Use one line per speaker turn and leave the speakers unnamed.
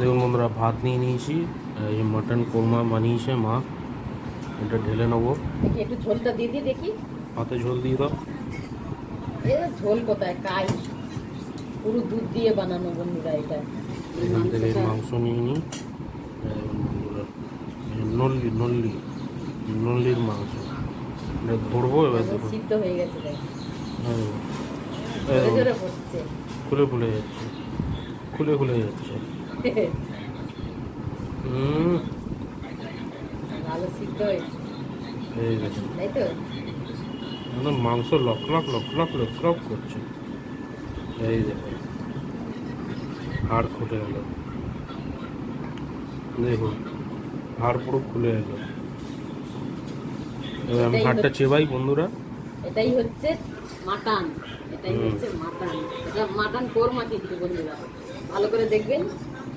দেখুন বন্ধুরা, ভাত নিয়ে নিয়েছি, এই যে মাটন কোরমা বানিয়েছে মা, এটা ঢেলে নেবো।
দেখি একটু ঝোলটা দিয়ে দিই দেখি।
ভাতে ঝোল দিয়ে দাও।
এ ঝোল কোথায় কাই, পুরো দুধ দিয়ে বানানো বন্ধুরা এটা।
এখান থেকে মাংস নিয়ে নিই বন্ধুরা, নল্লি নল্লি নল্লির মাংস, এটা ধরবো এবার। দেখুন
সিদ্ধ হয়ে গেছে দেখ,
এই
জোরে জোরে পড়ছে।
খুলে খুলে যাচ্ছে, খুলে খুলে যাচ্ছে।
ভালো সিদ্ধ হয়েছে,
এই দেখুন,
তাই তো?
একদম মাংস লকলক লকলক লকলক করছে। এই দেখুন, হাড় খুলে গেল, দেখুন হাড় পুরো খুলে গেল। এবার আমি হাড়টা চেবাই বন্ধুরা।
এটাই হচ্ছে মাটন, এটাই হচ্ছে মাটন। এটা মাটন কোরমা কিন্তু বন্ধুরা, ভালো করে দেখবেন।